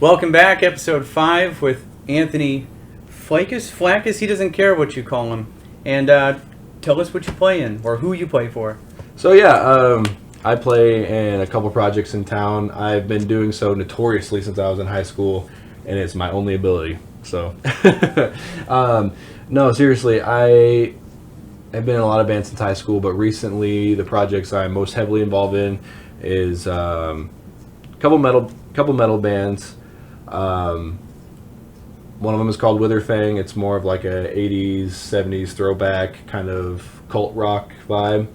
Welcome back, episode 5 with Anthony Flakus. He doesn't care what you call him. And tell us what you play in, or who you play for. So yeah, I play in a couple projects in town. I've been doing so notoriously since I was in high school, and it's my only ability. So, no, seriously, I have been in a lot of bands since high school, but recently the projects I'm most heavily involved in is couple metal bands. One of them is called Witherfang. It's more of like a 80s, 70s throwback kind of cult rock vibe.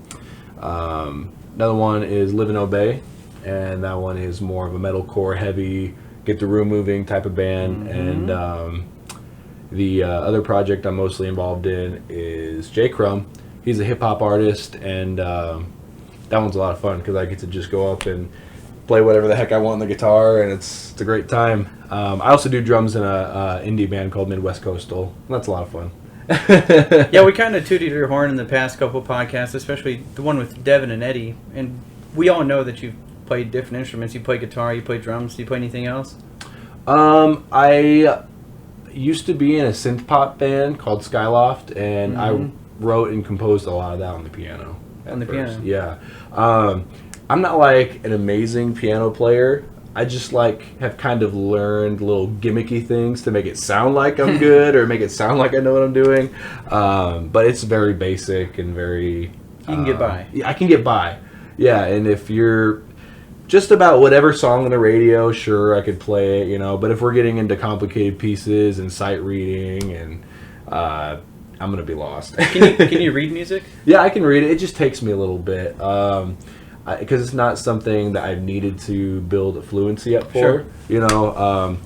Another one is Live and Obey, and that one is more of a metalcore heavy, get the room moving type of band. Mm-hmm. And the other project I'm mostly involved in is Crum. He's a hip hop artist, and that one's a lot of fun because I get to just go up and play whatever the heck I want on the guitar, and it's a great time. I also do drums in a indie band called Midwest Coastal. That's a lot of fun. Yeah, we kind of tooted your horn in the past couple podcasts, especially the one with Devin and Eddie. And we all know that you've played different instruments. You play guitar, you play drums. Do you play anything else? I used to be in a synth pop band called Skyloft, and I wrote and composed a lot of that on the piano. Piano? Yeah. I'm not like an amazing piano player. I just have kind of learned little gimmicky things to make it sound like I'm good or make it sound like I know what I'm doing. But it's very basic and very... You can get by. Yeah, I can get by. Yeah, and if you're just about whatever song on the radio, sure, I could play it, But if we're getting into complicated pieces and sight reading, and I'm going to be lost. Can you read music? Yeah, I can read it. It just takes me a little bit. Because it's not something that I've needed to build a fluency up for. Sure.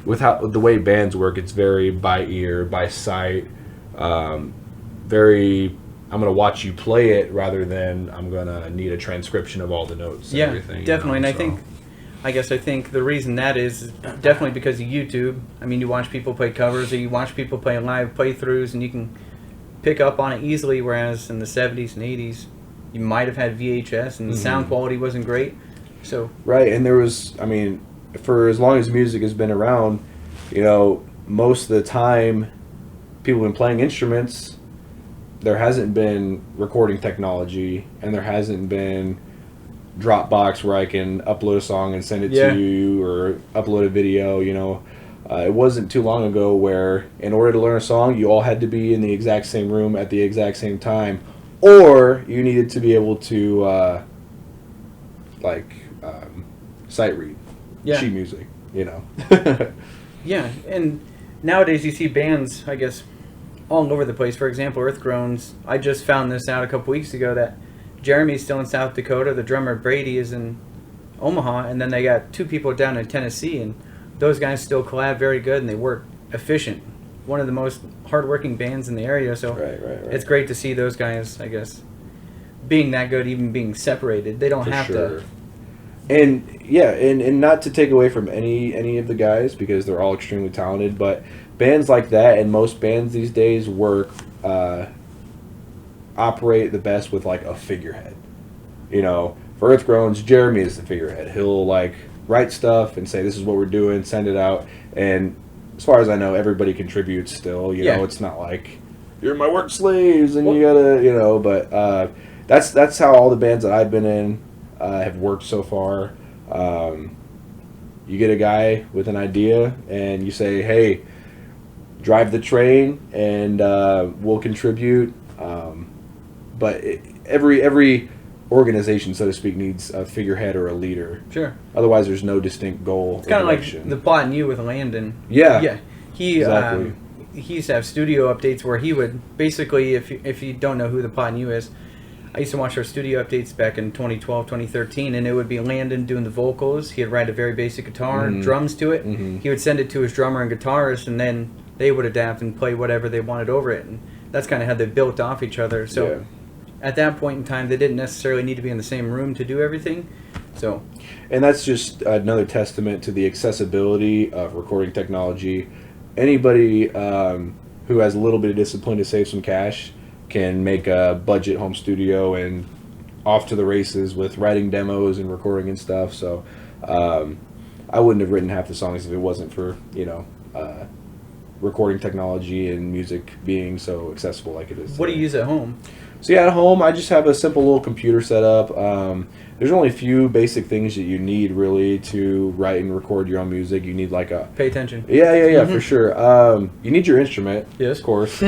With the way bands work, it's very by ear, by sight, very. I'm gonna watch you play it rather than I'm gonna need a transcription of all the notes. And everything. Definitely. And I think the reason that is definitely because of YouTube. I mean, you watch people play covers, or you watch people play live playthroughs, and you can pick up on it easily. Whereas in the 70s and 80s. You might have had VHS, and the sound quality wasn't great. So right, and there was, for as long as music has been around, most of the time, people have been playing instruments. There hasn't been recording technology, and there hasn't been Dropbox where I can upload a song and send it to you, or upload a video. It wasn't too long ago where, in order to learn a song, you all had to be in the exact same room at the exact same time. Or you needed to be able to, sight read, sheet music, Yeah, and nowadays you see bands, I guess, all over the place. For example, Earthgroans. I just found this out a couple weeks ago that Jeremy's still in South Dakota. The drummer Brady is in Omaha, and then they got 2 people down in Tennessee, and those guys still collab very good, and they work efficient. One of the most hardworking bands in the area, so right. It's great to see those guys, I guess, being that good, even being separated. They don't have to. And yeah, and not to take away from any of the guys because they're all extremely talented, but bands like that and most bands these days operate the best with like a figurehead. For Earthgroans, Jeremy is the figurehead. He'll write stuff and say this is what we're doing, send it out, and as far as I know, everybody contributes still. It's not like you're my work slaves and you gotta, but that's how all the bands that I've been in have worked so far. You get a guy with an idea and you say, hey, drive the train and we'll contribute. But every organization, so to speak, needs a figurehead or a leader. Sure. Otherwise, there's no distinct goal. It's kind of like the Plot and You with Landon. Yeah. He exactly. He used to have studio updates where he would basically, if you don't know who the Plot and You is, I used to watch our studio updates back in 2012, 2013, and it would be Landon doing the vocals. He'd write a very basic guitar, drums to it. He would send it to his drummer and guitarist, and then they would adapt and play whatever they wanted over it. And that's kind of how they built off each other. So at that point in time, they didn't necessarily need to be in the same room to do everything. So, and that's just another testament to the accessibility of recording technology. Anybody who has a little bit of discipline to save some cash can make a budget home studio and off to the races with writing demos and recording and stuff. So I wouldn't have written half the songs if it wasn't for, recording technology and music being so accessible like it is. What do you use at home? So yeah, at home I just have a simple little computer set up. There's only a few basic things that you need really to write and record your own music. You need like a... Pay attention. Yeah, for sure. You need your instrument, yes, of course.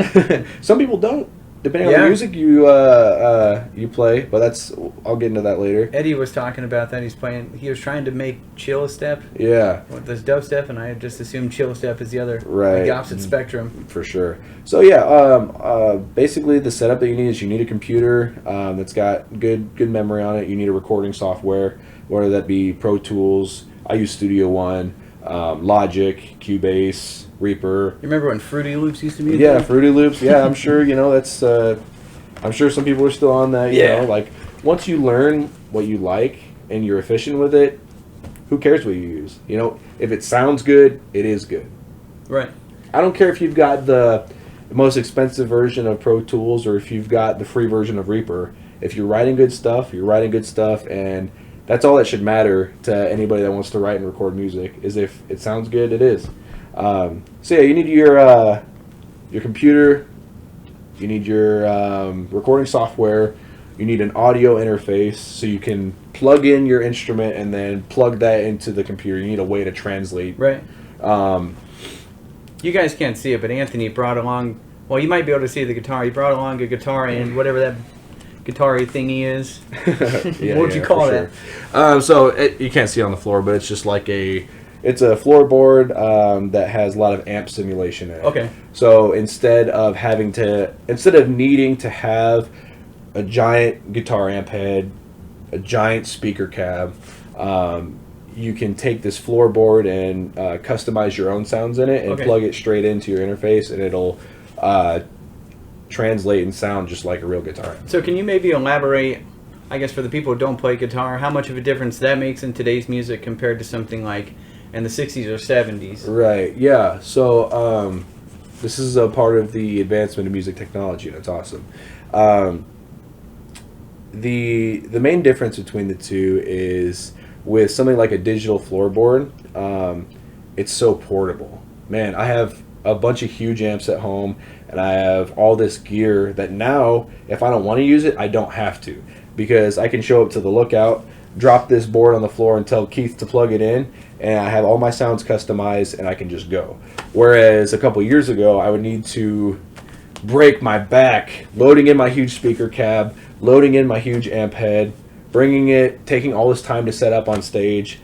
Some people don't, depending on the music you play. But I'll get into that later. Eddie was talking about that. He was trying to make chill step. Yeah. With this dubstep, and I just assumed chill step is the other, right, the opposite spectrum. For sure. So yeah, basically the setup that you need is you need a computer that's got good memory on it. You need a recording software, whether that be Pro Tools. I use Studio One, Logic, Cubase, Reaper. You remember when Fruity Loops used to be? Yeah, Fruity Loops. Yeah, I'm sure that's. I'm sure some people are still on that. You know, like once you learn what you like and you're efficient with it, who cares what you use? You know, if it sounds good, it is good. Right. I don't care if you've got the most expensive version of Pro Tools or if you've got the free version of Reaper. If you're writing good stuff, you're writing good stuff, and that's all that should matter to anybody that wants to write and record music. Is if it sounds good, it is. So yeah, you need your computer, you need your recording software, you need an audio interface so you can plug in your instrument and then plug that into the computer. You need a way to translate. Right. You guys can't see it, but Anthony brought along, well, you might be able to see the guitar. He brought along a guitar and whatever that guitar thingy is. What'd you call that? Sure. So you can't see it on the floor, but it's just like it's a floorboard that has a lot of amp simulation in it. Okay. So instead of needing to have a giant guitar amp head, a giant speaker cab, you can take this floorboard and customize your own sounds in it and plug it straight into your interface, and it'll translate and sound just like a real guitar. So can you maybe elaborate, I guess for the people who don't play guitar, how much of a difference that makes in today's music compared to something like in the 60s or 70s? Right, yeah. So this is a part of the advancement of music technology, and it's awesome. The main difference between the two is with something like a digital floorboard, it's so portable. Man, I have a bunch of huge amps at home, and I have all this gear that now, if I don't want to use it, I don't have to, because I can show up to the Lookout, drop this board on the floor and tell Keith to plug it in, and I have all my sounds customized, and I can just go. Whereas a couple years ago, I would need to break my back loading in my huge speaker cab, loading in my huge amp head, taking all this time to set up on stage,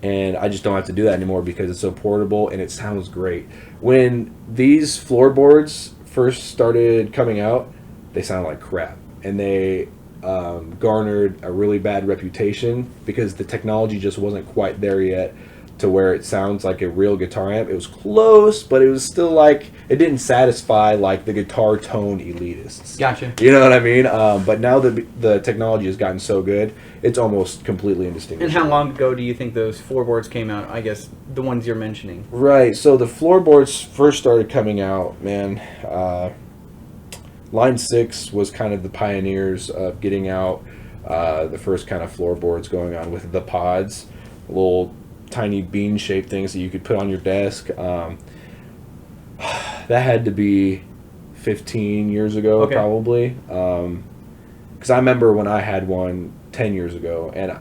and I just don't have to do that anymore because it's so portable and it sounds great. When these floorboards first started coming out, they sounded like crap, and they garnered a really bad reputation because the technology just wasn't quite there yet to where it sounds like a real guitar amp. It was close, but it was still like, it didn't satisfy like the guitar tone elitists. Gotcha. You know what I mean? But now that the technology has gotten so good, it's almost completely indistinguishable. And how long ago do you think those floorboards came out? I guess the ones you're mentioning. Right. So the floorboards first started coming out, man. Line 6 was kind of the pioneers of getting out the first kind of floorboards going on with the pods, little tiny bean-shaped things that you could put on your desk. That had to be 15 years ago, probably. Because I remember when I had one 10 years ago and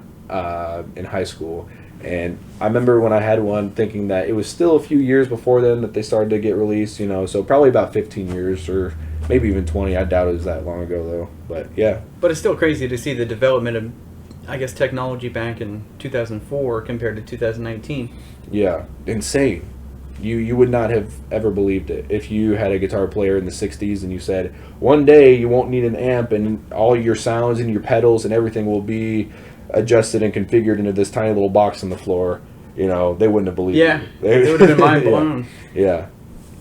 in high school. And I remember when I had one thinking that it was still a few years before then that they started to get released, you know, so probably about 15 years or maybe even 20. I doubt it was that long ago, though. But, yeah. But it's still crazy to see the development of, I guess, technology back in 2004 compared to 2019. Yeah, insane. You would not have ever believed it if you had a guitar player in the 60s and you said, one day you won't need an amp and all your sounds and your pedals and everything will be adjusted and configured into this tiny little box on the floor. You know, they wouldn't have believed Yeah, you. it would have been mind blown. Yeah.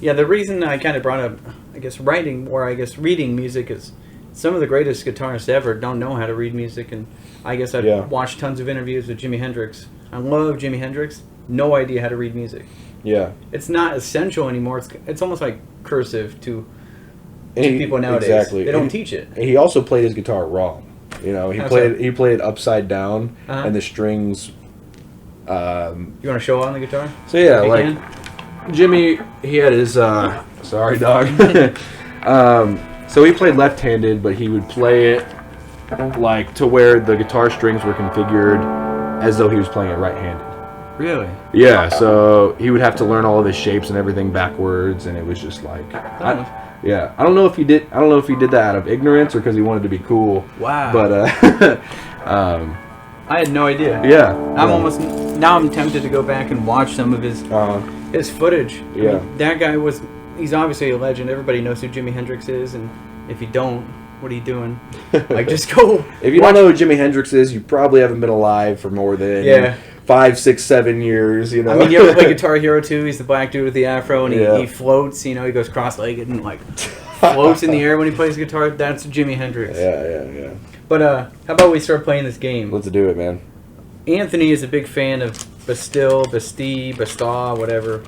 Yeah, the reason I kind of brought up, I guess, writing or I guess reading music is some of the greatest guitarists ever don't know how to read music. And I guess I've watched tons of interviews with Jimi Hendrix. I love Jimi Hendrix. No idea how to read music. Yeah. It's not essential anymore. It's almost like cursive to people nowadays. Exactly. They don't teach it. And he also played his guitar wrong. You know, he played it upside down, and the strings. You want to show on the guitar? So yeah, like Jimmy, he had his. Sorry, dog. So he played left-handed, but he would play it like to where the guitar strings were configured as though he was playing it right-handed. Really? Yeah. So he would have to learn all of his shapes and everything backwards, and it was just like. Yeah, I don't know if he did that out of ignorance or because he wanted to be cool. Wow. But I had no idea. Yeah. I'm tempted to go back and watch some of his footage. Yeah. I mean, that guy he's obviously a legend. Everybody knows who Jimi Hendrix is, and if you don't, what are you doing? Like, just go. If you don't know who Jimi Hendrix is, you probably haven't been alive for more than 5, 6, 7 years. You know. I mean, you ever play Guitar Hero 2? He's the black dude with the afro, and he floats. You know, he goes cross-legged and like floats in the air when he plays guitar. That's Jimi Hendrix. Yeah. But how about we start playing this game? Let's do it, man. Anthony is a big fan of Bastille, whatever.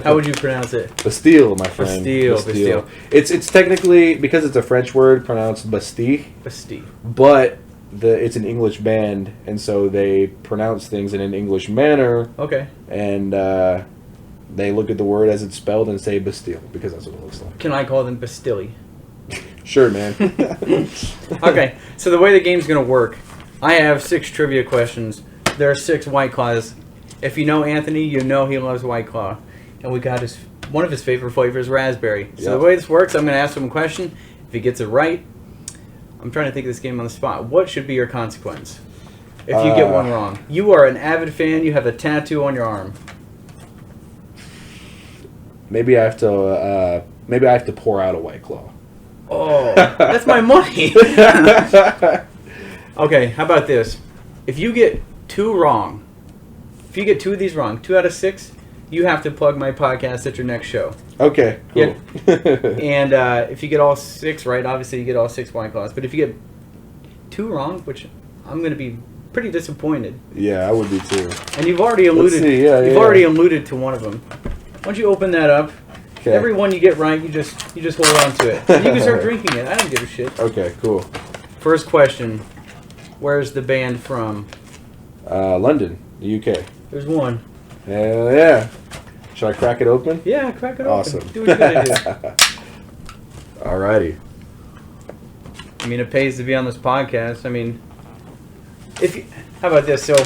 How would you pronounce it? Bastille, my friend. Bastille. It's technically, because it's a French word, pronounced Bastille. Bastille. But it's an English band, and so they pronounce things in an English manner. Okay. And they look at the word as it's spelled and say Bastille, because that's what it looks like. Can I call them Bastille? Sure, man. Okay, so the way the game's going to work, I have 6 trivia questions. There are 6 White Claws. If you know Anthony, you know he loves White Claw. And we got one of his favorite flavors, raspberry. So the way this works, I'm going to ask him a question. If he gets it right, I'm trying to think of this game on the spot. What should be your consequence if you get one wrong? You are an avid fan. You have a tattoo on your arm. Maybe I have to pour out a White Claw. Oh, that's my money. Okay, how about this? If you get 2 wrong, if you get 2 of these wrong, 2 out of 6, you have to plug my podcast at your next show. Okay, cool. Yeah. And if you get all 6 right, obviously you get all 6 White Claws. But if you get 2 wrong, which I'm going to be pretty disappointed. Yeah, I would be too. And you've already alluded. Already alluded to one of them. Why don't you open that up? Okay. Every one you get right, you just hold on to it. And you can start drinking it. I don't give a shit. Okay, cool. First question: where's the band from? London, the UK. There's one. Hell yeah! Should I crack it open? Yeah, crack it open. Awesome. Do what you gotta do. Alrighty. I mean, it pays to be on this podcast. I mean, how about this? So,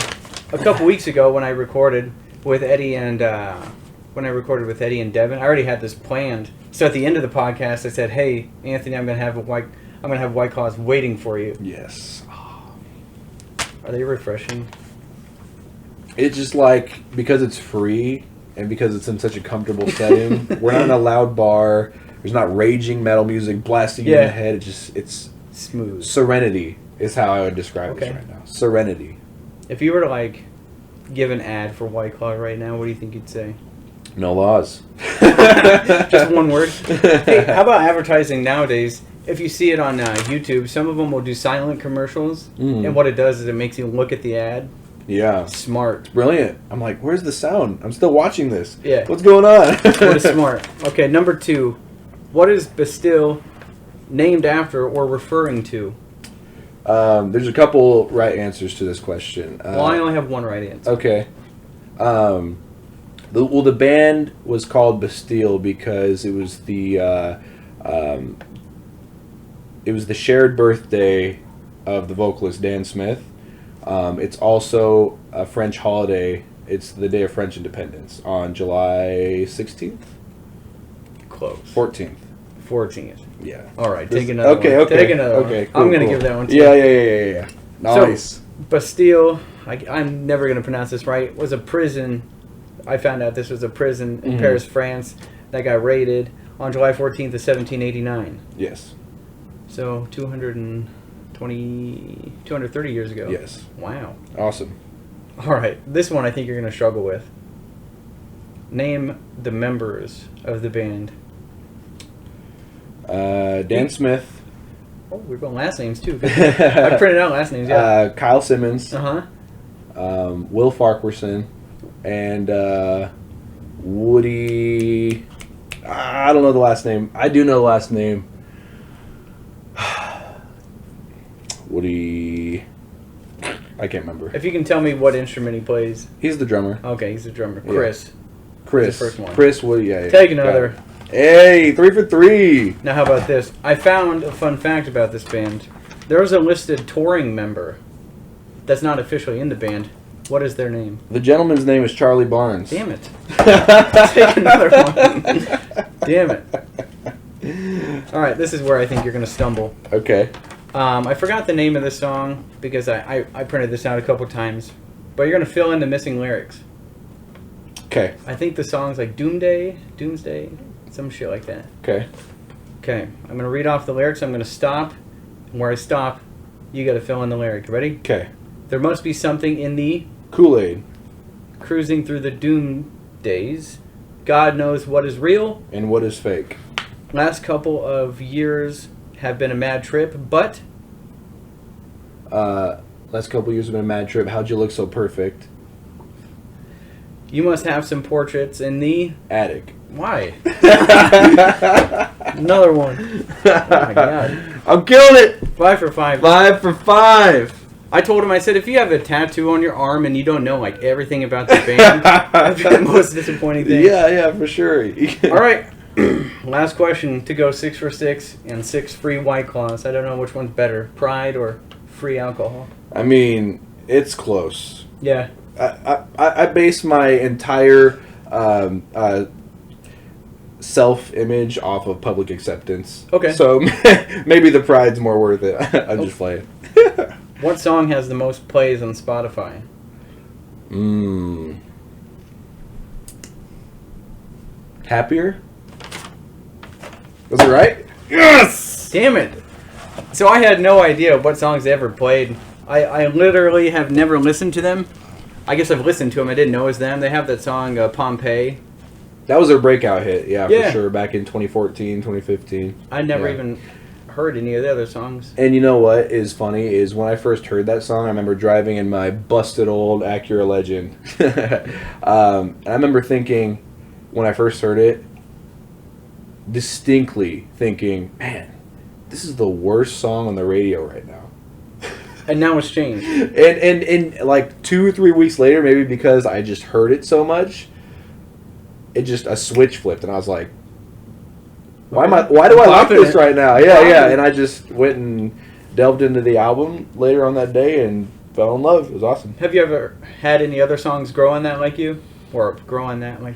a couple weeks ago when I recorded with Eddie and Devin, I already had this planned. So at the end of the podcast, I said, "Hey, Anthony, I'm gonna have White Claws waiting for you." Yes. Are they refreshing? It's just like, because it's free and because it's in such a comfortable setting. We're not in a loud bar. There's not raging metal music blasting you in the head. It's smooth. Serenity is how I would describe this right now. Serenity. If you were to give an ad for White Claw right now, what do you think you'd say? No laws. Just one word. Hey, how about advertising nowadays? If you see it on YouTube, some of them will do silent commercials, and what it does is it makes you look at the ad. Yeah. Smart. It's brilliant. I'm like, where's the sound? I'm still watching this. Yeah. What's going on? What is smart? Okay, number 2. What is Bastille named after or referring to? There's a couple right answers to this question. Well, I only have one right answer. Okay. The band was called Bastille because it was the shared birthday of the vocalist Dan Smith. It's also a French holiday. It's the day of French independence on July 16th? Close. 14th. 14th. Yeah. All right, take another one. Okay. Take another one. Okay, cool, I'm going to give that one to you. you. Yeah. Nice. So, Bastille, I'm never going to pronounce this right, was a prison I found out this was a prison in Paris, France, that got raided on July 14th of 1789. Yes. So 230 years ago. Yes. Wow. Awesome. All right, this one I think you're going to struggle with. Name the members of the band. Dan Smith. Oh, we're going last names too. I printed out last names. Yeah. Kyle Simmons. Will Farquharson, and Woody. I don't know the last name. I do know the last name. Woody. I can't remember. If you can tell me what instrument he plays. He's the drummer. Okay, he's the drummer. Chris. Yeah. Chris. The first one. Chris Woody. Yeah. Take another. Hey, 3 for 3. Now, how about this? I found a fun fact about this band. There is a listed touring member that's not officially in the band. What is their name? The gentleman's name is Charlie Barnes. Damn it. Take another one. Damn it. All right, this is where I think you're going to stumble. Okay. I forgot the name of this song because I printed this out a couple times. But you're going to fill in the missing lyrics. Okay. I think the song's like Doomsday, some shit like that. Okay. Okay, I'm going to read off the lyrics. I'm going to stop. And where I stop, you got to fill in the lyric. Ready? Okay. There must be something in the Kool-Aid. Cruising through the doom days. God knows what is real. And what is fake? Last couple of years have been a mad trip, but... Last couple years have been a mad trip. How'd you look so perfect? You must have some portraits in the... Attic. Why? Another one. Oh my god. I'm killing it! 5 for 5. 5 for 5. I told him, I said, if you have a tattoo on your arm and you don't know like everything about the band, that's the most disappointing thing. Yeah, for sure. All right. Last question to go 6 for 6 and 6 free White Claws. I don't know which one's better, Pride or free alcohol. I mean, it's close. Yeah. I base my entire self-image off of public acceptance. Okay. So maybe the Pride's more worth it. I'm just playing. What song has the most plays on Spotify? Happier? Was it right? Yes! Damn it. So I had no idea what songs they ever played. I literally have never listened to them. I guess I've listened to them. I didn't know it was them. They have that song, Pompeii. That was their breakout hit, Yeah. for sure, back in 2014, 2015. I never even heard any of the other songs. And you know what is funny is when I first heard that song, I remember driving in my busted old Acura Legend. And I remember thinking, when I first heard it, distinctly thinking, man, this is the worst song on the radio right now. And now it's changed. And like 2 or 3 weeks later, maybe because I just heard it so much, a switch flipped, and I was like, why do I like this right now? Yeah. And I just went and delved into the album later on that day and fell in love. It was awesome. Have you ever had any other songs grow on that like you? Or grow on that like...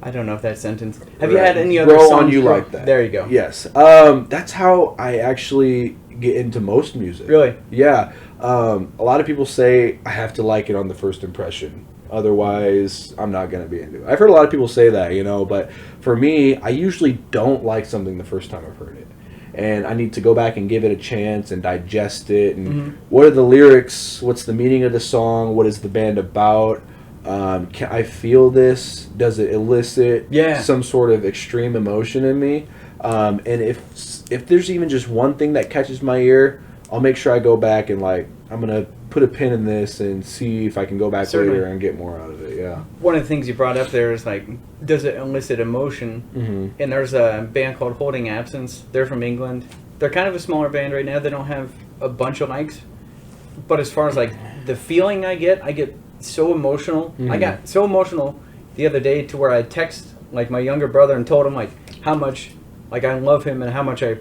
I don't know if that sentence... Have you had any other songs songs on you like that? There you go. Yes. That's how I actually get into most music. Really? Yeah. A lot of people say I have to like it on the first impression. Otherwise, I'm not going to be into it. I've heard a lot of people say that, but for me, I usually don't like something the first time I've heard it. And I need to go back and give it a chance and digest it. And what are the lyrics? What's the meaning of the song? What is the band about? Can I feel this? Does it elicit some sort of extreme emotion in me? And if there's even just one thing that catches my ear, I'll make sure I go back and I'm going to put a pin in this and see if I can go back later and get more out of it. Yeah. One of the things you brought up there is does it elicit emotion? And there's a band called Holding Absence. They're from England. They're kind of a smaller band right now. They don't have a bunch of likes. But as far as the feeling I get so emotional. I got so emotional the other day to where I text my younger brother and told him how much I love him and how much I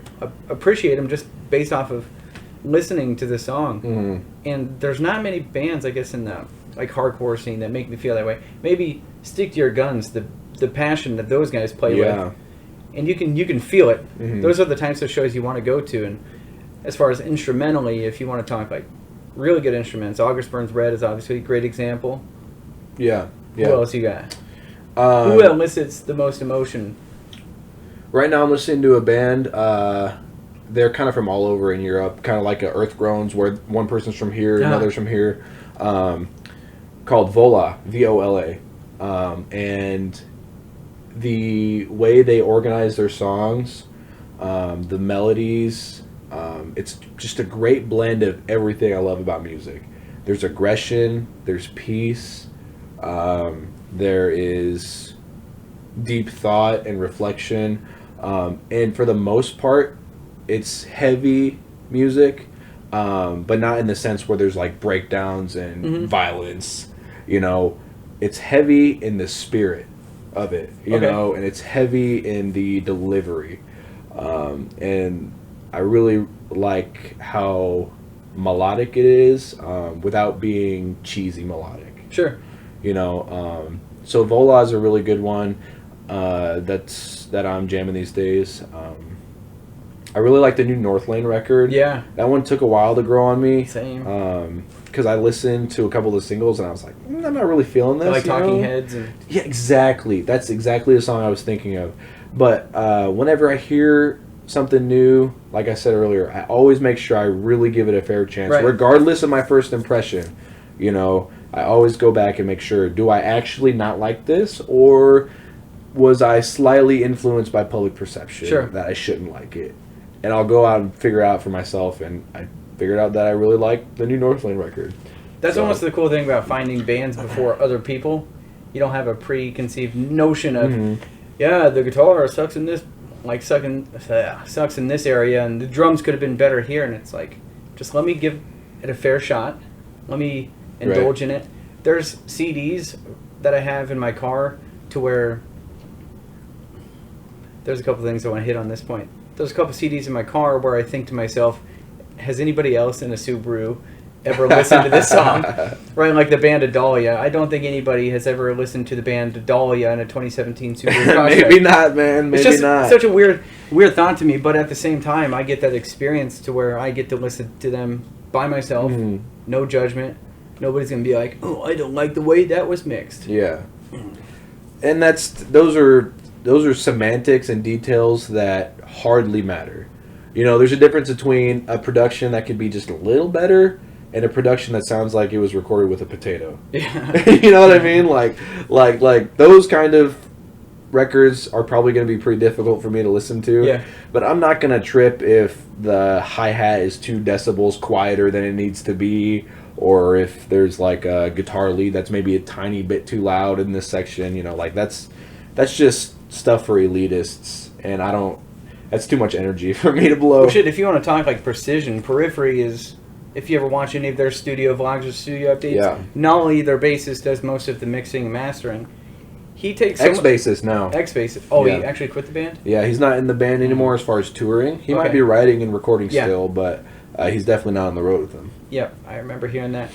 appreciate him just based off of listening to the song. And there's not many bands, I guess, in the hardcore scene that make me feel that way. Maybe Stick to Your Guns, the passion that those guys play with, and you can feel it. Those are the types of shows you want to go to. And as far as instrumentally, if you want to talk really good instruments, August Burns Red is obviously a great example. Yeah. Who else you got? Who elicits the most emotion? Right now I'm listening to a band. They're kind of from all over in Europe, kind of like a Earth Groans, where one person's from here, another's from here, called Vola, Vola. And the way they organize their songs, the melodies, it's just a great blend of everything I love about music. There's aggression, there's peace, there is deep thought and reflection, and for the most part, it's heavy music, but not in the sense where there's like breakdowns and violence. You know, it's heavy in the spirit of it, you know, and it's heavy in the delivery. And I really like how melodic it is, without being cheesy melodic. Sure. You know, so Vola is a really good one that I'm jamming these days. I really like the new Northlane record. Yeah. That one took a while to grow on me. Same. Because I listened to a couple of the singles and I was like, I'm not really feeling this. Like Talking Heads. And... Yeah, exactly. That's exactly the song I was thinking of. But whenever I hear something new, like I said earlier, I always make sure I really give it a fair chance, regardless of my first impression. You know, I always go back and make sure, do I actually not like this, or was I slightly influenced by public perception that I shouldn't like it? And I'll go out and figure out for myself, and I figured out that I really like the new Northlane record. That's almost the cool thing about finding bands before other people. You don't have a preconceived notion of, yeah, the guitar sucks in this, like sucks in this area, and the drums could have been better here. And it's like, just let me give it a fair shot. Let me indulge in it. There's CDs that I have in my car to where there's a couple things I want to hit on this point. There's a couple CDs in my car where I think to myself, has anybody else in a Subaru ever listened to this song? Right, like the band Adalia. I don't think anybody has ever listened to the band Adalia in a 2017 Subaru. Maybe not, man. Maybe it's just not. Such a weird thought to me, but at the same time, I get that experience to where I get to listen to them by myself, no judgment. Nobody's gonna be like, oh, I don't like the way that was mixed. Yeah, and those are semantics and details that hardly matter. You know, there's a difference between a production that could be just a little better and a production that sounds like it was recorded with a potato. Yeah. You know what I mean? Like those kind of records are probably going to be pretty difficult for me to listen to. Yeah. But I'm not going to trip if the hi-hat is 2 decibels quieter than it needs to be, or if there's like a guitar lead that's maybe a tiny bit too loud in this section. You know, like that's just stuff for elitists, and that's too much energy for me to blow. Well, shit, if you want to talk like precision, Periphery is, if you ever watch any of their studio vlogs or studio updates, not only their bassist does most of the mixing and mastering, he takes... Ex-bassist now. Ex-bassist. Oh, he actually quit the band? Yeah, he's not in the band anymore as far as touring. He might be writing and recording still, but he's definitely not on the road with them. Yep, I remember hearing that.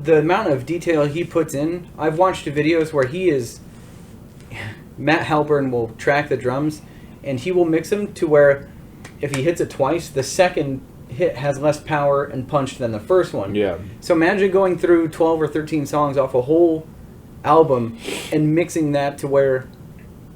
The amount of detail he puts in, I've watched videos where he is... Matt Halburn will track the drums, and he will mix them to where if he hits it twice, the second hit has less power and punch than the first one. Yeah. So imagine going through 12 or 13 songs off a whole album and mixing that to where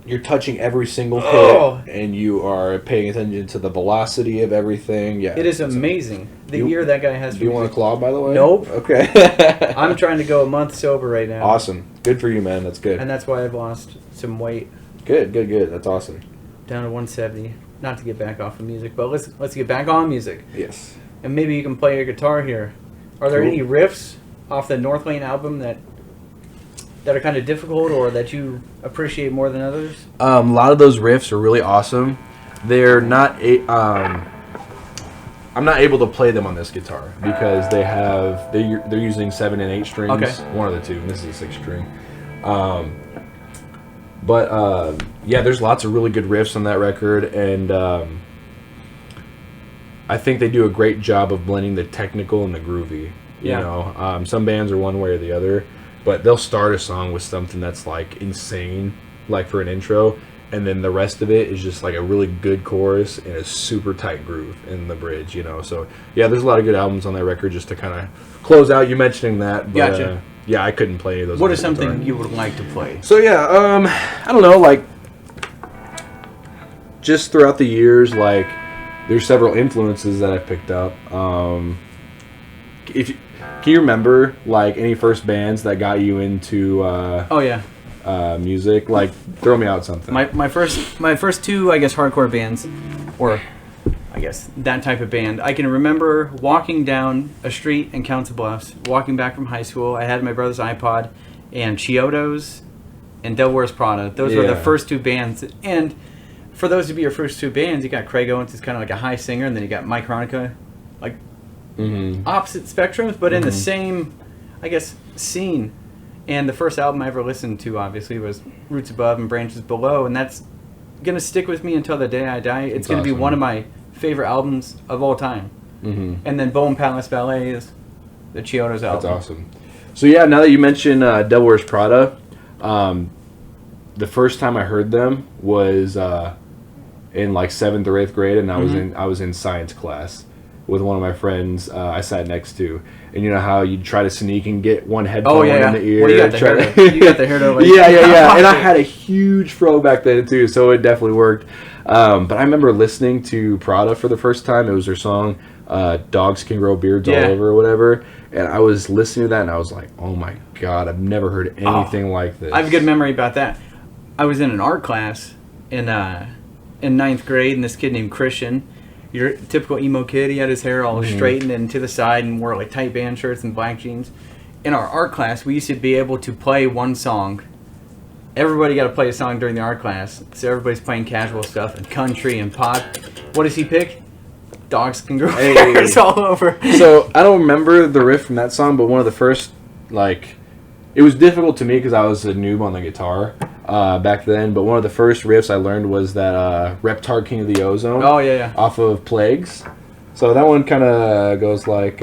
you're touching every single hit, and you are paying attention to the velocity of everything. Yeah, it is amazing. The ear that guy has. Do you want a claw, by the way? Nope. Okay. I'm trying to go a month sober right now. Awesome. Good for you, man. That's good. And that's why I've lost some weight. Good. That's awesome. Down to 170. Not to get back off of music, but let's get back on music. Yes. And maybe you can play your guitar here. Are there any riffs off the Northlane album that are kind of difficult or that you appreciate more than others? A lot of those riffs are really awesome. They're not I'm not able to play them on this guitar because they're using 7 and 8 strings. Okay. One of the two. And this is a 6 string. Yeah, there's lots of really good riffs on that record, and I think they do a great job of blending the technical and the groovy. You know, some bands are one way or the other, but they'll start a song with something that's like insane, like for an intro, and then the rest of it is just like a really good chorus and a super tight groove in the bridge. You know, so yeah, there's a lot of good albums on that record. Just to kind of close out, you mentioning that, but, Gotcha. yeah, I couldn't play any of those. What on is the something guitar. you would like to play? So yeah, I don't know, like just throughout the years, like there's several influences that I picked up. If can you remember like any first bands that got you into Oh yeah, music? Like throw me out something. my first two, I guess, hardcore bands, or I guess that type of band. I can remember walking down a street in Council Bluffs, walking back from high school. I had my brother's iPod, and Chiodos and Devil Wears Prada. Those were the first two bands. And for those to be your first two bands, you got Craig Owens, who's kind of like a high singer, and then you got Mike Ronica, like opposite spectrums, but in the same, I guess, scene. And the first album I ever listened to, obviously, was Roots Above and Branches Below, and that's going to stick with me until the day I die. It's going to be one of my favorite albums of all time. And then Bone Palace Ballet is the Chiodos album. That's awesome. So yeah, now that you mention Devil Wears Prada, the first time I heard them was in like 7th or 8th grade, and I was in science class with one of my friends I sat next to. And you know how you try to sneak and get one headphone in the ear. Well, you got the hair. You got the hair to like, yeah. And I had a huge fro back then too, so it definitely worked. But I remember listening to Prada for the first time. It was their song "Dogs Can Grow Beards All Over" or whatever. And I was listening to that, and I was like, "Oh my god, I've never heard anything like this." I have a good memory about that. I was in an art class in 9th grade, and this kid named Christian, your typical emo kid, he had his hair all straightened and to the side and wore like tight band shirts and black jeans. In our art class, we used to be able to play one song. Everybody got to play a song during the art class, so everybody's playing casual stuff and country and pop. What does he pick? Dogs Can Grow Beards All Over. So I don't remember the riff from that song, but one of the first, like, it was difficult to me because I was a noob on the guitar back then. But one of the first riffs I learned was that Reptar King of the Ozone. Oh yeah. Off of Plagues. So that one kind of goes like.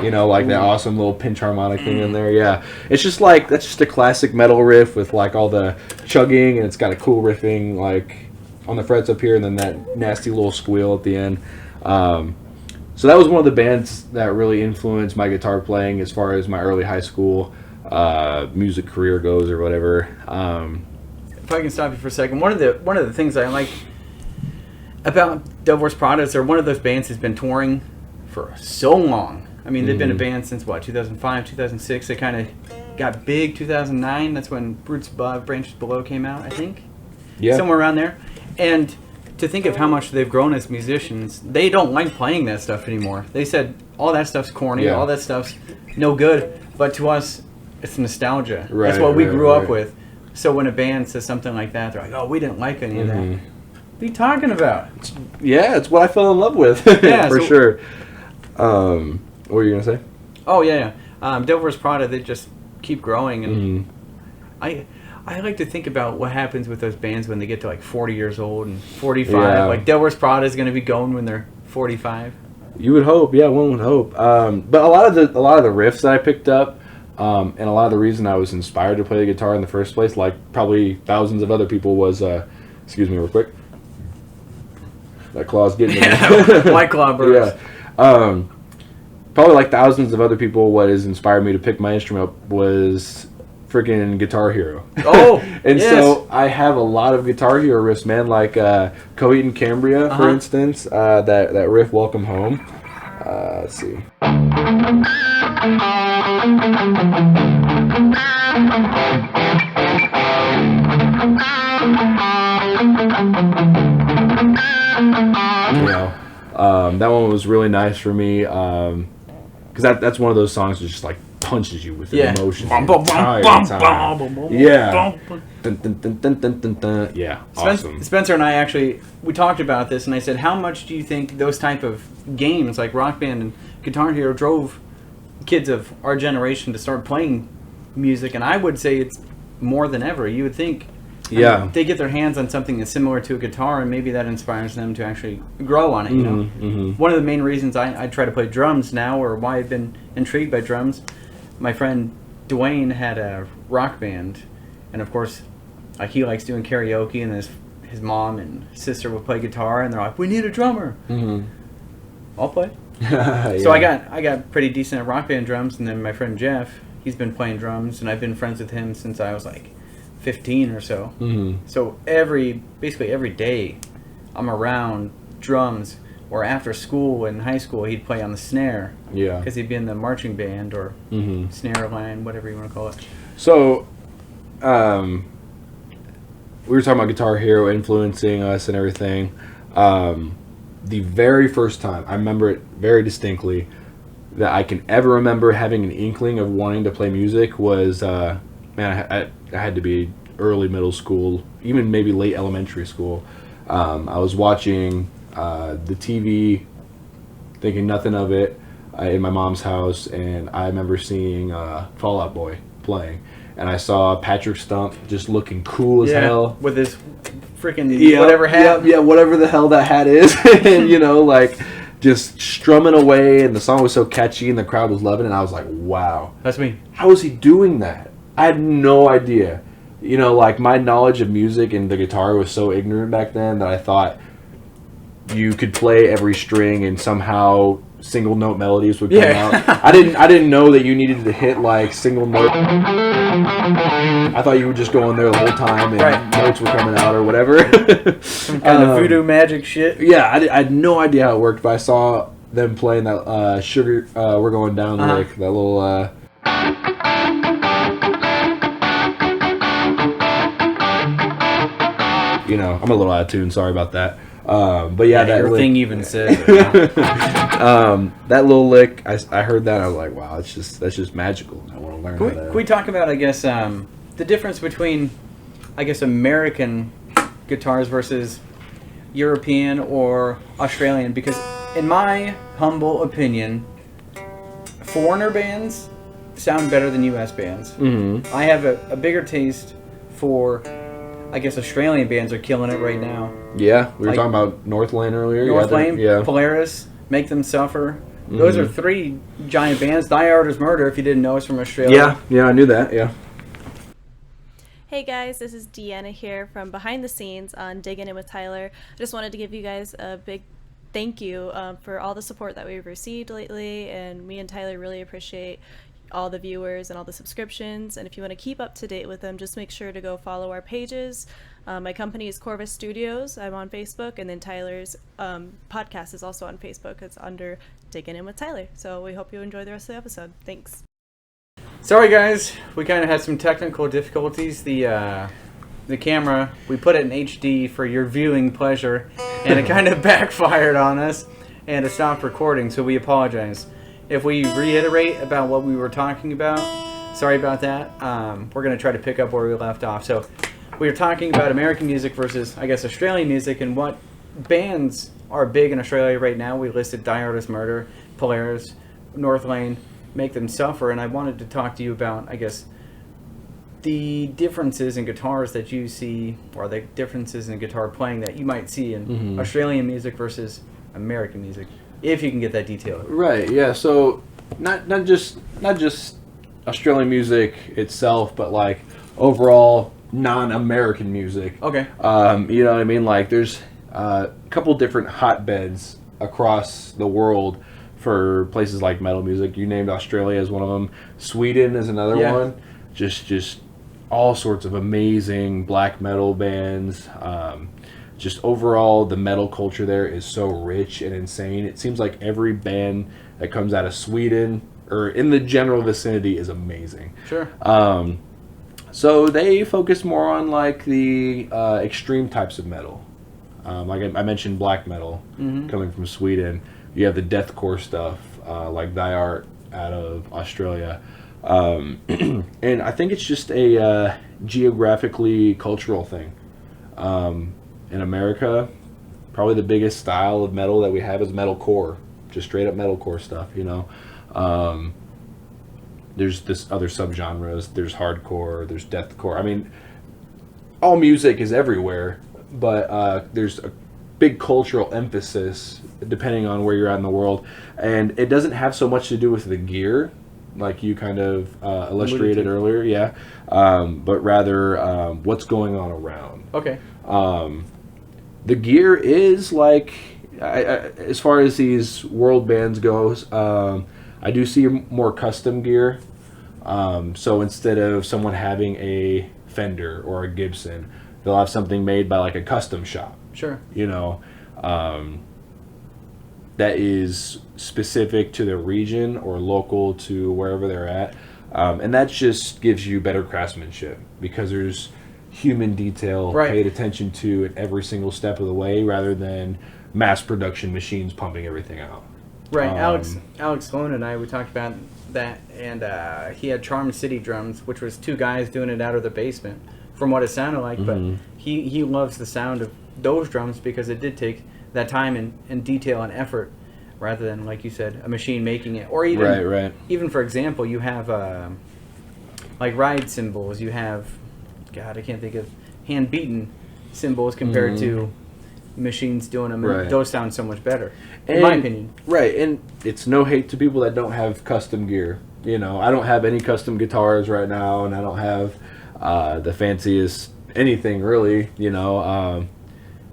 You know, like that awesome little pinch harmonic thing in there. Yeah, it's just like that's just a classic metal riff with like all the chugging, and it's got a cool riffing like on the frets up here, and then that nasty little squeal at the end. So that was one of the bands that really influenced my guitar playing as far as my early high school music career goes, or whatever. If I can stop you for a second, one of the things I like about Devil Wears Prada is they're one of those bands that's been touring for so long. I mean, they've been a band since, 2005, 2006. They kind of got big 2009. That's when Roots Above, Branches Below came out, I think. Yeah. Somewhere around there. And to think of how much they've grown as musicians, they don't like playing that stuff anymore. They said, all that stuff's corny, all that stuff's no good. But to us, it's nostalgia. Right, that's what we grew up with. So when a band says something like that, they're like, oh, we didn't like any of that. What are you talking about? Yeah, it's what I fell in love with. Yeah, for sure. What were you going to say? Oh, yeah. Devil Wears Prada, they just keep growing. And I like to think about what happens with those bands when they get to like 40 years old and 45. Yeah. Like Devil Wears Prada is going to be going when they're 45. You would hope. Yeah, one would hope. But a lot of the riffs that I picked up, and a lot of the reason I was inspired to play the guitar in the first place, like probably thousands of other people, was excuse me real quick. That claw's getting me. White Claw burst. Yeah. Probably like thousands of other people, what has inspired me to pick my instrument up was freaking Guitar Hero. Oh, and so I have a lot of Guitar Hero riffs, man. Like Coheed and Cambria, for instance. That riff, "Welcome Home." Let's see. You know, that one was really nice for me. Because that's one of those songs that just like punches you with emotion. Yeah. Dun, dun, dun, dun, dun, dun, dun. Yeah. Awesome. Spencer and I actually, we talked about this, and I said, how much do you think those type of games like Rock Band and Guitar Hero drove kids of our generation to start playing music? And I would say it's more than ever. You would think they get their hands on something that's similar to a guitar, and maybe that inspires them to actually grow on it. You know, one of the main reasons I try to play drums now, or why I've been intrigued by drums. My friend Dwayne had a rock band, and of course, he likes doing karaoke, and his his mom and sister would play guitar, and they're like, "We need a drummer." Mm-hmm. I'll play. Yeah. So I got pretty decent at Rock Band drums, and then my friend Jeff, he's been playing drums, and I've been friends with him since I was like 15 or so. Mm-hmm. So basically every day, I'm around drums. Or after school in high school, he'd play on the snare. Yeah. Because he'd be in the marching band or snare line, whatever you want to call it. So, we were talking about Guitar Hero influencing us and everything. The very first time, I remember it very distinctly, that I can ever remember having an inkling of wanting to play music was, I had to be early middle school, even maybe late elementary school. I was watching the TV, thinking nothing of it, in my mom's house, and I remember seeing Fall Out Boy playing, and I saw Patrick Stump just looking cool as hell with his freaking whatever hat. Yeah, whatever the hell that hat is, and like just strumming away, and the song was so catchy, and the crowd was loving it, and I was like, wow, that's me. How is he doing that? I had no idea. Like my knowledge of music and the guitar was so ignorant back then that I thought you could play every string and somehow single note melodies would come out. I didn't know that you needed to hit like single note. I thought you would just go in there the whole time and notes were coming out or whatever. Some kind of voodoo magic shit. Yeah, I had no idea how it worked, but I saw them playing that Sugar We're Going Down lick, that little I'm a little out of tune, sorry about that. But yeah, that your lick, thing even says that little lick, I heard that, I was like, wow, that's just magical. I want to learn Can we talk about, I guess, the difference between, I guess, American guitars versus European or Australian? Because in my humble opinion, foreigner bands sound better than U.S. bands. Mm-hmm. I have a bigger taste for, I guess, Australian bands are killing it right now. Yeah, we were talking about Northlane earlier. Northlane, Polaris, Make Them Suffer. Mm-hmm. Those are three giant bands. Die Artist Murder, if you didn't know, is from Australia. Yeah, I knew that, yeah. Hey guys, this is Deanna here from behind the scenes on Digging In with Tyler. I just wanted to give you guys a big thank you for all the support that we've received lately, and me and Tyler really appreciate all the viewers and all the subscriptions. And if you want to keep up to date with them, just make sure to go follow our pages. My company is Corvus Studios. I'm on Facebook, and then Tyler's podcast is also on Facebook. It's under Digging In with Tyler. So we hope you enjoy the rest of the episode. Thanks. Sorry guys, we kind of had some technical difficulties. The camera, we put it in HD for your viewing pleasure, and it kind of backfired on us, and it stopped recording, so we apologize. If we reiterate about what we were talking about, sorry about that. We're going to try to pick up where we left off. So we were talking about American music versus, I guess, Australian music, and what bands are big in Australia right now. We listed Die Artist Murder, Polaris, Northlane, Make Them Suffer, and I wanted to talk to you about, I guess, the differences in guitars that you see, or the differences in guitar playing that you might see in Australian music versus American music, if you can get that detailed. Right, yeah, so not just Australian music itself, but like overall non-American music. Okay. You know what I mean? Like there's a couple different hotbeds across the world for places like metal music. You named Australia as one of them. Sweden is another one. Just all sorts of amazing black metal bands. Just overall, the metal culture there is so rich and insane. It seems like every band that comes out of Sweden or in the general vicinity is amazing. Sure. So they focus more on like the extreme types of metal. Like I mentioned, black metal coming from Sweden. You have the deathcore stuff, like Die Art out of Australia. And I think it's just a geographically cultural thing. In America, probably the biggest style of metal that we have is metalcore, just straight up metalcore stuff, you know. There's this other subgenres, there's hardcore, there's deathcore. I mean, all music is everywhere, but there's a big cultural emphasis depending on where you're at in the world, and it doesn't have so much to do with the gear like you kind of illustrated earlier, yeah. But rather what's going on around. Okay. The gear is like, as far as these world bands goes, I do see more custom gear. So instead of someone having a Fender or a Gibson, they'll have something made by like a custom shop. Sure. You know, that is specific to the region or local to wherever they're at. And that just gives you better craftsmanship because there's human detail paid attention to at every single step of the way rather than mass production machines pumping everything out. Right. Alex Sloan and I, we talked about that, and he had Charm City drums, which was two guys doing it out of the basement, from what it sounded like. But he loves the sound of those drums because it did take that time and detail and effort, rather than, like you said, a machine making it. Or even, even for example, you have like ride cymbals. You have, God, I can't think of hand beaten cymbals compared to machines doing them. And those sound so much better, in my opinion. Right, and it's no hate to people that don't have custom gear. You know, I don't have any custom guitars right now, and I don't have the fanciest anything really. You know,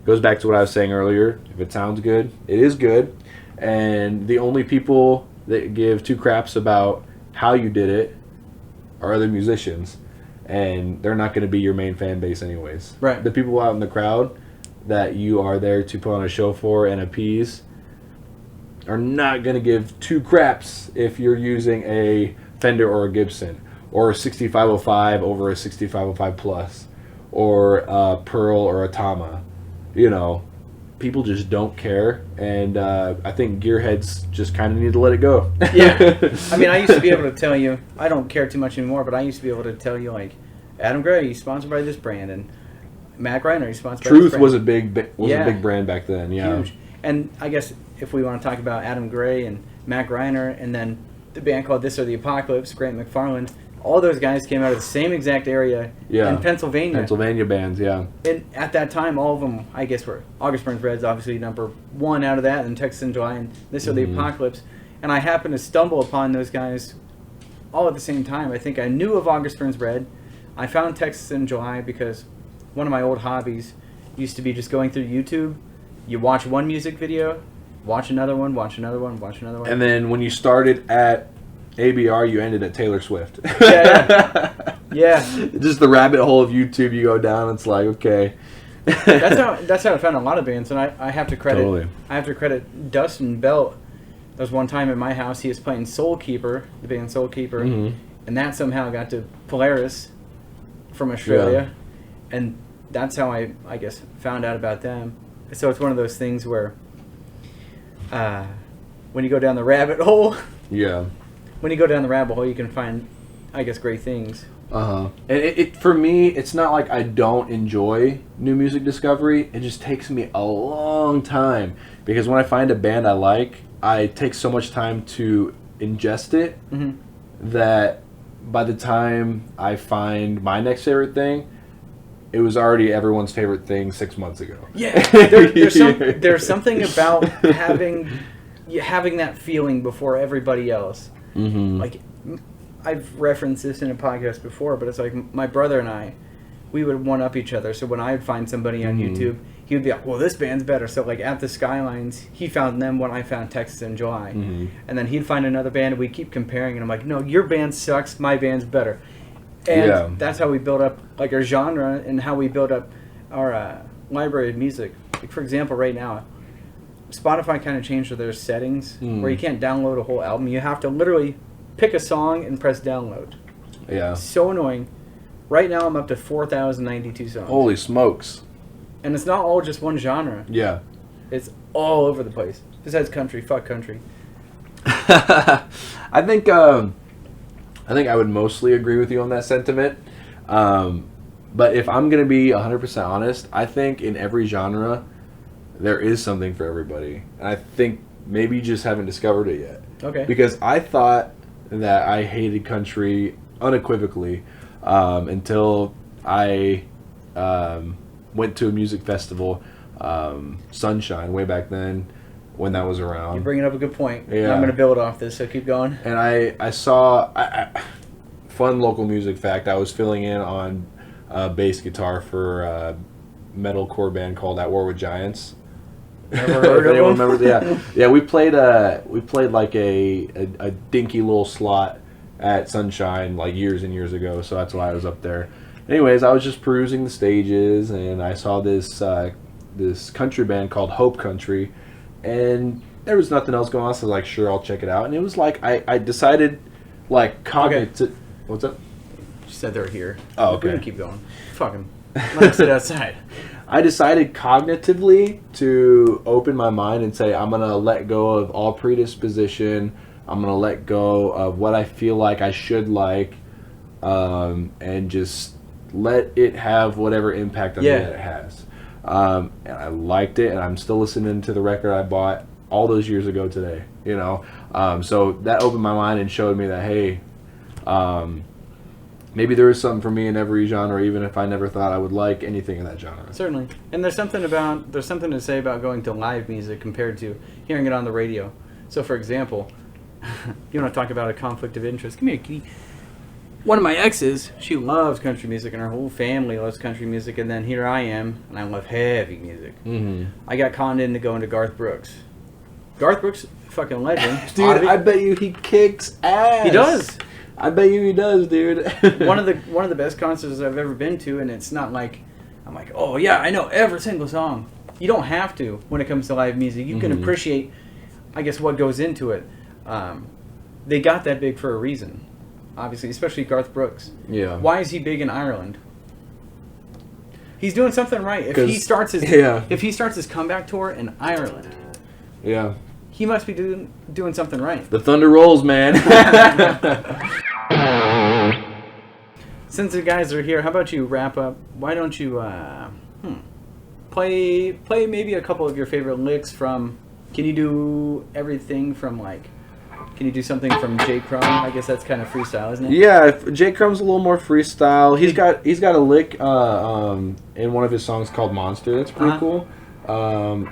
goes back to what I was saying earlier. If it sounds good, it is good. And the only people that give two craps about how you did it are other musicians. And they're not going to be your main fan base anyways. Right. The people out in the crowd that you are there to put on a show for and appease are not going to give two craps if you're using a Fender or a Gibson or a 6505 over a 6505 Plus or a Pearl or a Tama. You know, people just don't care, and I think gearheads just kind of need to let it go. Yeah. I mean, I used to be able to tell you, I don't care too much anymore, but I used to be able to tell you, like, Adam Gray, he's sponsored by this brand, and Mac Reiner, he's sponsored by this brand. Truth was a big brand back then, yeah. Huge. And I guess if we want to talk about Adam Gray and Mac Reiner, and then the band called This or the Apocalypse, Grant McFarland, all those guys came out of the same exact area in Pennsylvania. Pennsylvania bands, yeah. And at that time, all of them, I guess, were August Burns Red's obviously number one out of that, and Texas in July, and This or the Apocalypse. And I happened to stumble upon those guys all at the same time. I think I knew of August Burns Red. I found Texas in July because one of my old hobbies used to be just going through YouTube. You watch one music video, watch another one, watch another one, watch another one. And then when you started at ABR, you ended at Taylor Swift. Yeah. Just the rabbit hole of YouTube you go down. It's like, okay. that's how I found a lot of bands, and I have to credit Dustin Belt. There was one time in my house he was playing Soul Keeper, the band Soul Keeper, and that somehow got to Polaris from Australia, and that's how I guess found out about them. So it's one of those things where when you go down the rabbit hole, when you go down the rabbit hole, you can find, I guess, great things. And it for me, it's not like I don't enjoy new music discovery. It just takes me a long time because when I find a band I like, I take so much time to ingest it that by the time I find my next favorite thing, it was already everyone's favorite thing 6 months ago. Yeah, there's something about having that feeling before everybody else. Like, I've referenced this in a podcast before, but it's like my brother and I, we would one-up each other. So when I would find somebody on YouTube, he would be like, well, this band's better. So like at the Skylines, he found them when I found Texas in July. And then he'd find another band, and we'd keep comparing. And I'm like, no, your band sucks, my band's better. And that's how we build up like our genre and how we build up our library of music. Like, for example, right now, Spotify kind of changed their settings where you can't download a whole album. You have to literally pick a song and press download. Yeah. It's so annoying. Right now I'm up to 4,092 songs. Holy smokes. And it's not all just one genre. Yeah. It's all over the place. Besides country. Fuck country. I think I would mostly agree with you on that sentiment. But if I'm going to be 100% honest, I think in every genre there is something for everybody. And I think maybe you just haven't discovered it yet. Okay. Because I thought that I hated country unequivocally until I went to a music festival, Sunshine, way back then, when that was You're around. bringing up a good point. Yeah. I'm going to build off this, so keep going. And I saw, fun local music fact, I was filling in on bass guitar for a metalcore band called At War with Giants. Never heard of Anyone them? remembers? Yeah, we played like a dinky little slot at Sunshine like years and years ago, so that's why I was up there. Anyways, I was just perusing the stages, and I saw this this country band called Hope Country, and there was nothing else going on, so I was like, sure, I'll check it out. And it was like I decided, like, cognitive. What's up? You said they're here. Oh, okay. We're gonna keep going. Fuck 'em. Let them sit outside. I decided cognitively to open my mind and say, I'm going to let go of all predisposition. I'm going to let go of what I feel like I should like, and just let it have whatever impact on me that it has. And I liked it, and I'm still listening to the record I bought all those years ago today, you know. So that opened my mind and showed me that, hey, maybe there is something for me in every genre, even if I never thought I would like anything in that genre. Certainly. And there's something to say about going to live music compared to hearing it on the radio. So, for example, you want to talk about a conflict of interest? Come here, kitty. One of my exes, she loves country music, and her whole family loves country music, and then here I am, and I love heavy music. Mm-hmm. I got conned into going to Garth Brooks. Garth Brooks, fucking legend. Dude, I bet you he kicks ass. He does. I bet you he does, dude. one of the best concerts I've ever been to, and it's not like I'm like, oh yeah, I know every single song. You don't have to when it comes to live music. You can appreciate, I guess, what goes into it. They got that big for a reason, obviously, especially Garth Brooks. Yeah. Why is he big in Ireland? He's doing something right. If he starts his comeback tour in Ireland, Yeah. he must be doing something right. The thunder rolls, man. Since the guys are here, how about you wrap up? Why don't you play maybe a couple of your favorite licks from? Can you do everything from like? Can you do something from J. Crum? I guess that's kind of freestyle, isn't it? Yeah, J. Crumb's a little more freestyle. He's got a lick in one of his songs called Monster. That's pretty cool. So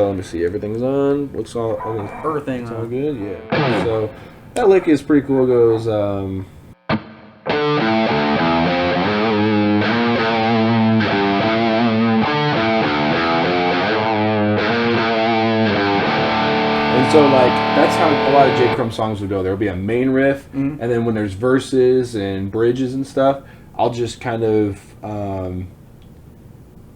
let me see. Everything's on. Looks all Everything it's all on. good. Yeah. So that lick is pretty cool. It goes. And so, like, that's how a lot of J. Crum songs would go. There'll be a main riff, and then when there's verses and bridges and stuff, I'll just kind of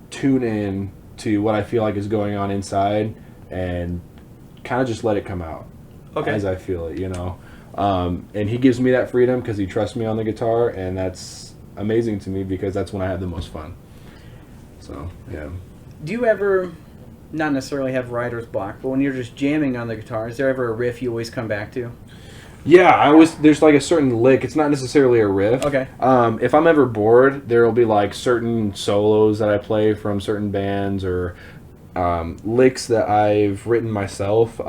tune in to what I feel like is going on inside and kind of just let it come out as I feel it, you know. And he gives me that freedom because he trusts me on the guitar, and that's amazing to me because that's when I have the most fun. So, yeah. Do you ever, not necessarily have writer's block, but when you're just jamming on the guitar, is there ever a riff you always come back to? Yeah, there's like a certain lick. It's not necessarily a riff. Okay. If I'm ever bored, there'll be like certain solos that I play from certain bands or licks that I've written myself.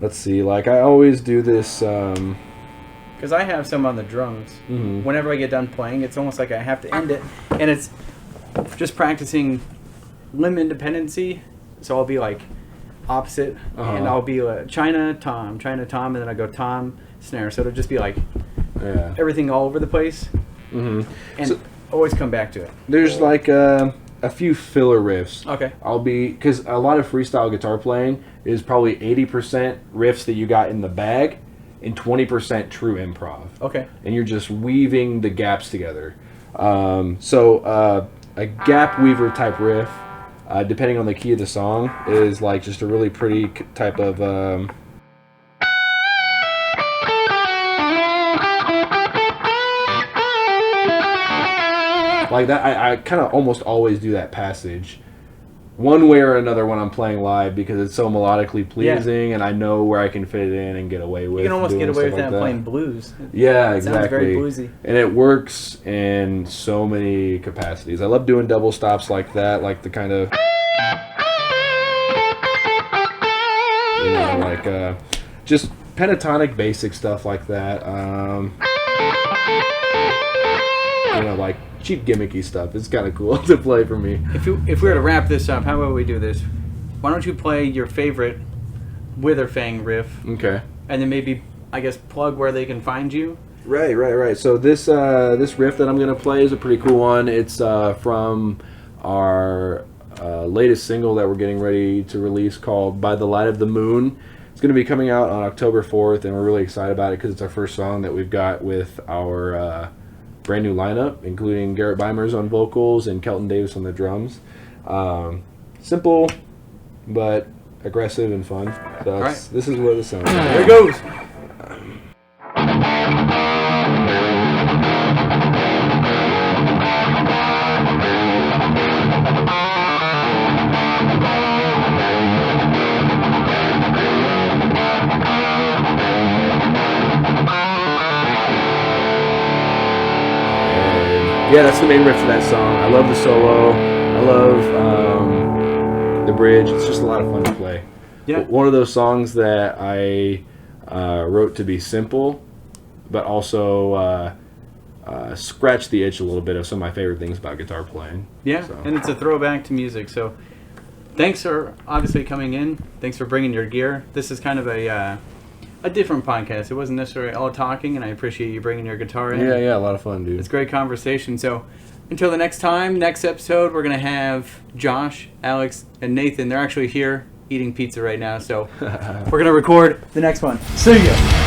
Let's see, like I always do this. Because I have some on the drums. Whenever I get done playing, it's almost like I have to end it, and it's just practicing limb independency. So I'll be like opposite, and I'll be China, Tom, and then I go Tom, snare. So it'll just be like everything all over the place, and so, always come back to it. There's like a few filler riffs. Okay. Because a lot of freestyle guitar playing is probably 80% riffs that you got in the bag and 20% true improv. Okay. And you're just weaving the gaps together. So a gap weaver type riff, depending on the key of the song, is like just a really pretty type of like that. I kind of almost always do that passage one way or another when I'm playing live because it's so melodically pleasing, and I know where I can fit it in and get away with. You can almost get away with like that playing blues. Yeah, it exactly. Sounds very bluesy, and it works in so many capacities. I love doing double stops like that, like the kind of like just pentatonic basic stuff like that. Like cheap gimmicky stuff. It's kind of cool to play for me. If we were to wrap this up, how about we do this? why don't you play your favorite Witherfang riff, Okay. and then maybe, I guess, plug where they can find you? Right. So this riff that I'm gonna play is a pretty cool one. It's from our latest single that we're getting ready to release called "By the Light of the Moon." It's gonna be coming out on October 4th, and we're really excited about it because it's our first song that we've got with our brand new lineup, including Garrett Beimers on vocals and Kelton Davis on the drums. Simple, but aggressive and fun. So right. this is what the sounds like. Here it goes. Yeah, that's the main riff of that song. I love the solo. I love the bridge. It's just a lot of fun to play. Yeah. One of those songs that I wrote to be simple, but also scratch the itch a little bit of some of my favorite things about guitar playing. Yeah, So. and it's a throwback to music. So thanks for obviously coming in. Thanks for bringing your gear. This is kind of a different podcast. It wasn't necessarily all talking, and I appreciate you bringing your guitar in. Yeah, a lot of fun, dude. It's great conversation. So until the next time, next episode, we're going to have Josh, Alex, and Nathan. They're actually here eating pizza right now. So we're going to record the next one. See ya.